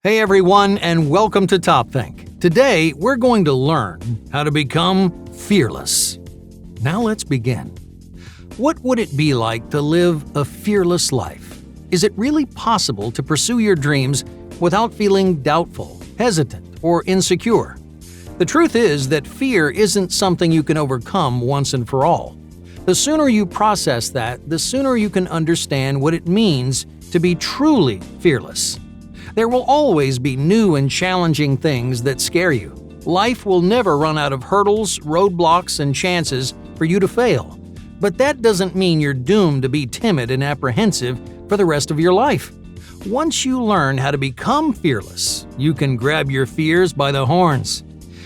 Hey everyone, and welcome to Top Think. Today, we're going to learn how to become fearless. Now let's begin. What would it be like to live a fearless life? Is it really possible to pursue your dreams without feeling doubtful, hesitant, or insecure? The truth is that fear isn't something you can overcome once and for all. The sooner you process that, the sooner you can understand what it means to be truly fearless. There will always be new and challenging things that scare you. Life will never run out of hurdles, roadblocks, and chances for you to fail. But that doesn't mean you're doomed to be timid and apprehensive for the rest of your life. Once you learn how to become fearless, you can grab your fears by the horns.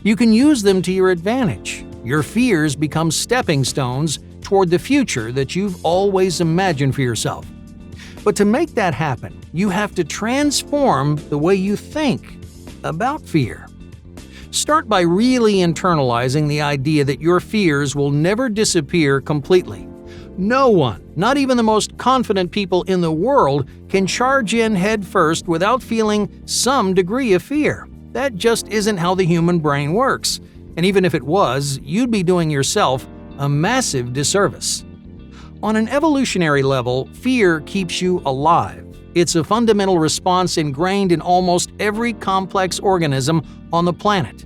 You can use them to your advantage. Your fears become stepping stones toward the future that you've always imagined for yourself. But to make that happen, you have to transform the way you think about fear. Start by really internalizing the idea that your fears will never disappear completely. No one, not even the most confident people in the world, can charge in head first without feeling some degree of fear. That just isn't how the human brain works. And even if it was, you'd be doing yourself a massive disservice. On an evolutionary level, fear keeps you alive. It's a fundamental response ingrained in almost every complex organism on the planet.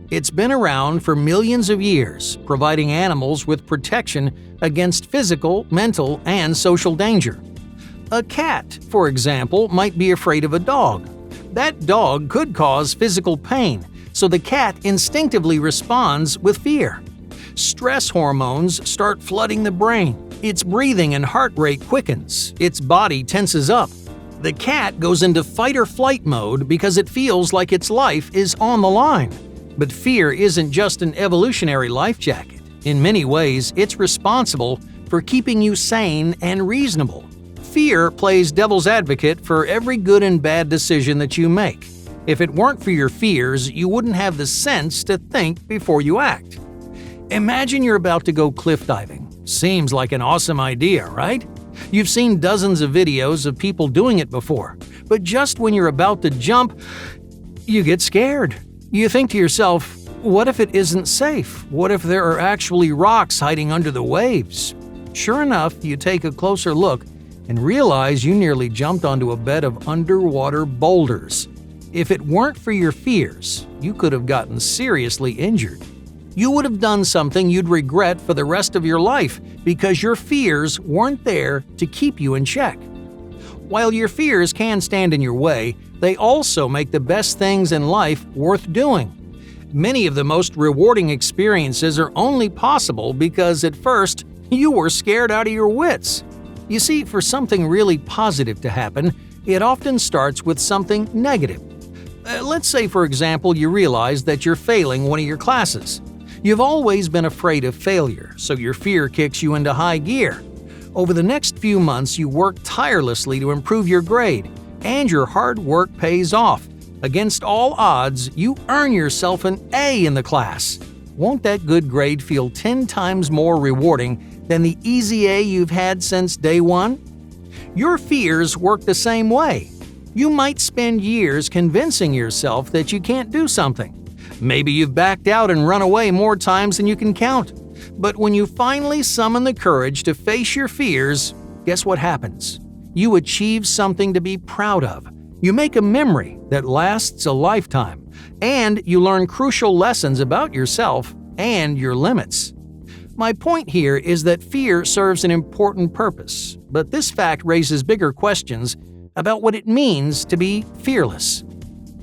It's been around for millions of years, providing animals with protection against physical, mental, and social danger. A cat, for example, might be afraid of a dog. That dog could cause physical pain, so the cat instinctively responds with fear. Stress hormones start flooding the brain. Its breathing and heart rate quickens. Its body tenses up. The cat goes into fight-or-flight mode because it feels like its life is on the line. But fear isn't just an evolutionary life jacket. In many ways, it's responsible for keeping you sane and reasonable. Fear plays devil's advocate for every good and bad decision that you make. If it weren't for your fears, you wouldn't have the sense to think before you act. Imagine you're about to go cliff diving. Seems like an awesome idea, right? You've seen dozens of videos of people doing it before, but just when you're about to jump, you get scared. You think to yourself, what if it isn't safe? What if there are actually rocks hiding under the waves? Sure enough, you take a closer look and realize you nearly jumped onto a bed of underwater boulders. If it weren't for your fears, you could have gotten seriously injured. You would have done something you'd regret for the rest of your life because your fears weren't there to keep you in check. While your fears can stand in your way, they also make the best things in life worth doing. Many of the most rewarding experiences are only possible because at first you were scared out of your wits. You see, for something really positive to happen, it often starts with something negative. Let's say, for example, you realize that you're failing one of your classes. You've always been afraid of failure, so your fear kicks you into high gear. Over the next few months, you work tirelessly to improve your grade, and your hard work pays off. Against all odds, you earn yourself an A in the class. Won't that good grade feel 10 times more rewarding than the easy A you've had since day one? Your fears work the same way. You might spend years convincing yourself that you can't do something. Maybe you've backed out and run away more times than you can count. But when you finally summon the courage to face your fears, guess what happens? You achieve something to be proud of. You make a memory that lasts a lifetime. And you learn crucial lessons about yourself and your limits. My point here is that fear serves an important purpose, but this fact raises bigger questions about what it means to be fearless.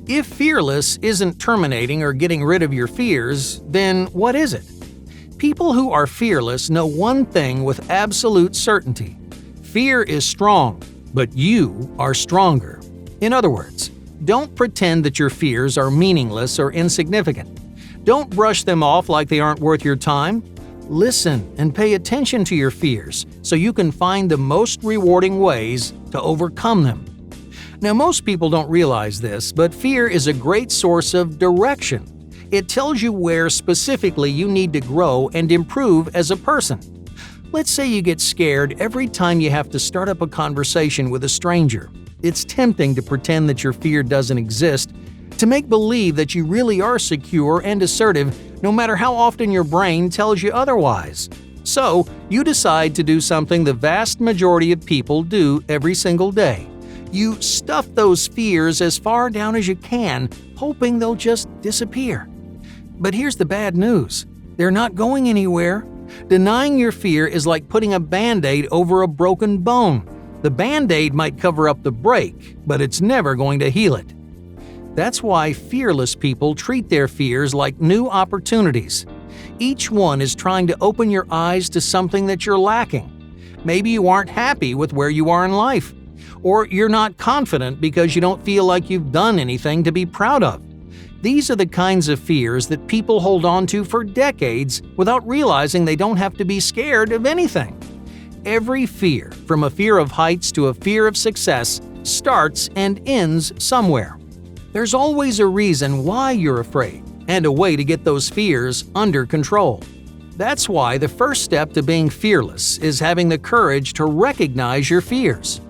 If fearless isn't terminating or getting rid of your fears, then what is it? People who are fearless know one thing with absolute certainty. Fear is strong, but you are stronger. In other words, don't pretend that your fears are meaningless or insignificant. Don't brush them off like they aren't worth your time. Listen and pay attention to your fears so you can find the most rewarding ways to overcome them. Now, most people don't realize this, but fear is a great source of direction. It tells you where specifically you need to grow and improve as a person. Let's say you get scared every time you have to start up a conversation with a stranger. It's tempting to pretend that your fear doesn't exist, to make believe that you really are secure and assertive, no matter how often your brain tells you otherwise. So, you decide to do something the vast majority of people do every single day. You stuff those fears as far down as you can, hoping they'll just disappear. But here's the bad news. They're not going anywhere. Denying your fear is like putting a Band-Aid over a broken bone. The Band-Aid might cover up the break, but it's never going to heal it. That's why fearless people treat their fears like new opportunities. Each one is trying to open your eyes to something that you're lacking. Maybe you aren't happy with where you are in life, or you're not confident because you don't feel like you've done anything to be proud of. These are the kinds of fears that people hold on to for decades without realizing they don't have to be scared of anything. Every fear, from a fear of heights to a fear of success, starts and ends somewhere. There's always a reason why you're afraid, and a way to get those fears under control. That's why the first step to being fearless is having the courage to recognize your fears.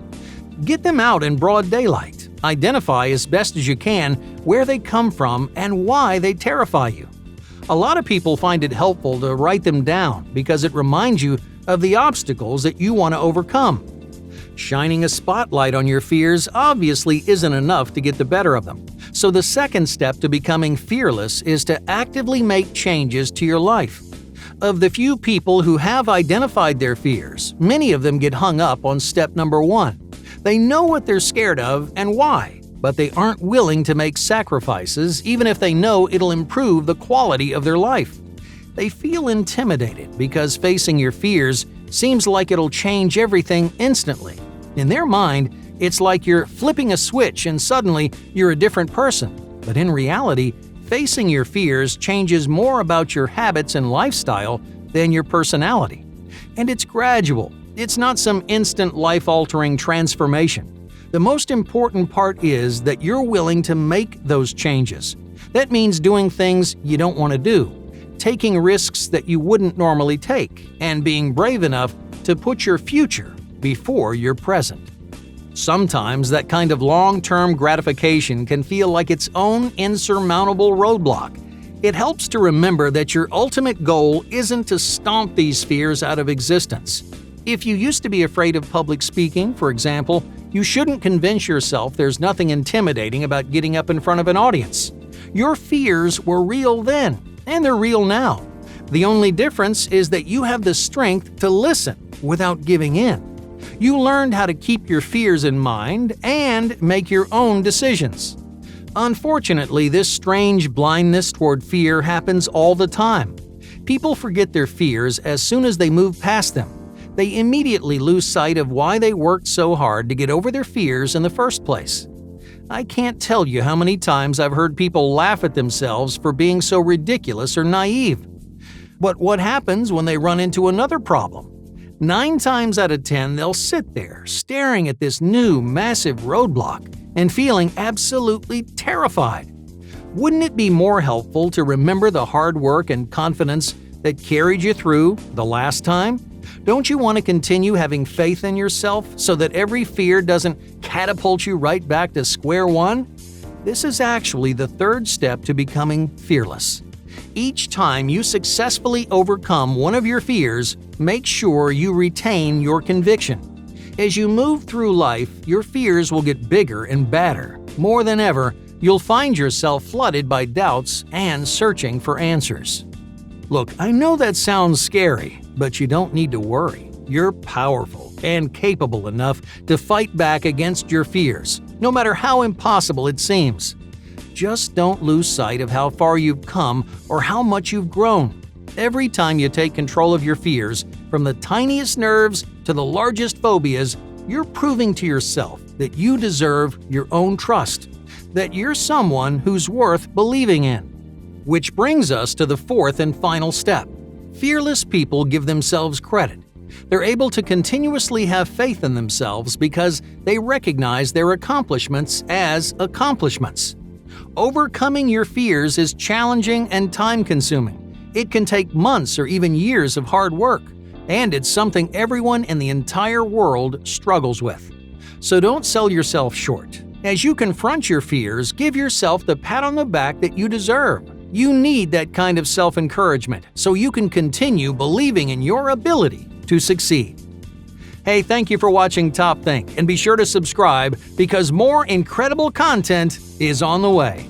Get them out in broad daylight. Identify as best as you can where they come from and why they terrify you. A lot of people find it helpful to write them down because it reminds you of the obstacles that you want to overcome. Shining a spotlight on your fears obviously isn't enough to get the better of them. So the second step to becoming fearless is to actively make changes to your life. Of the few people who have identified their fears, many of them get hung up on step number 1. They know what they're scared of and why, but they aren't willing to make sacrifices even if they know it'll improve the quality of their life. They feel intimidated because facing your fears seems like it'll change everything instantly. In their mind, it's like you're flipping a switch and suddenly you're a different person. But in reality, facing your fears changes more about your habits and lifestyle than your personality. And it's gradual. It's not some instant life-altering transformation. The most important part is that you're willing to make those changes. That means doing things you don't want to do, taking risks that you wouldn't normally take, and being brave enough to put your future before your present. Sometimes that kind of long-term gratification can feel like its own insurmountable roadblock. It helps to remember that your ultimate goal isn't to stomp these fears out of existence. If you used to be afraid of public speaking, for example, you shouldn't convince yourself there's nothing intimidating about getting up in front of an audience. Your fears were real then, and they're real now. The only difference is that you have the strength to listen without giving in. You learned how to keep your fears in mind and make your own decisions. Unfortunately, this strange blindness toward fear happens all the time. People forget their fears as soon as they move past them. They immediately lose sight of why they worked so hard to get over their fears in the first place. I can't tell you how many times I've heard people laugh at themselves for being so ridiculous or naive. But what happens when they run into another problem? 9 times out of 10, they'll sit there staring at this new, massive roadblock and feeling absolutely terrified. Wouldn't it be more helpful to remember the hard work and confidence that carried you through the last time? Don't you want to continue having faith in yourself so that every fear doesn't catapult you right back to square one? This is actually the third step to becoming fearless. Each time you successfully overcome one of your fears, make sure you retain your conviction. As you move through life, your fears will get bigger and badder. More than ever, you'll find yourself flooded by doubts and searching for answers. Look, I know that sounds scary, but you don't need to worry. You're powerful and capable enough to fight back against your fears, no matter how impossible it seems. Just don't lose sight of how far you've come or how much you've grown. Every time you take control of your fears, from the tiniest nerves to the largest phobias, you're proving to yourself that you deserve your own trust, that you're someone who's worth believing in. Which brings us to the fourth and final step. Fearless people give themselves credit. They're able to continuously have faith in themselves because they recognize their accomplishments as accomplishments. Overcoming your fears is challenging and time-consuming. It can take months or even years of hard work, and it's something everyone in the entire world struggles with. So don't sell yourself short. As you confront your fears, give yourself the pat on the back that you deserve. You need that kind of self-encouragement so you can continue believing in your ability to succeed. Hey, thank you for watching Top Think, and be sure to subscribe because more incredible content is on the way.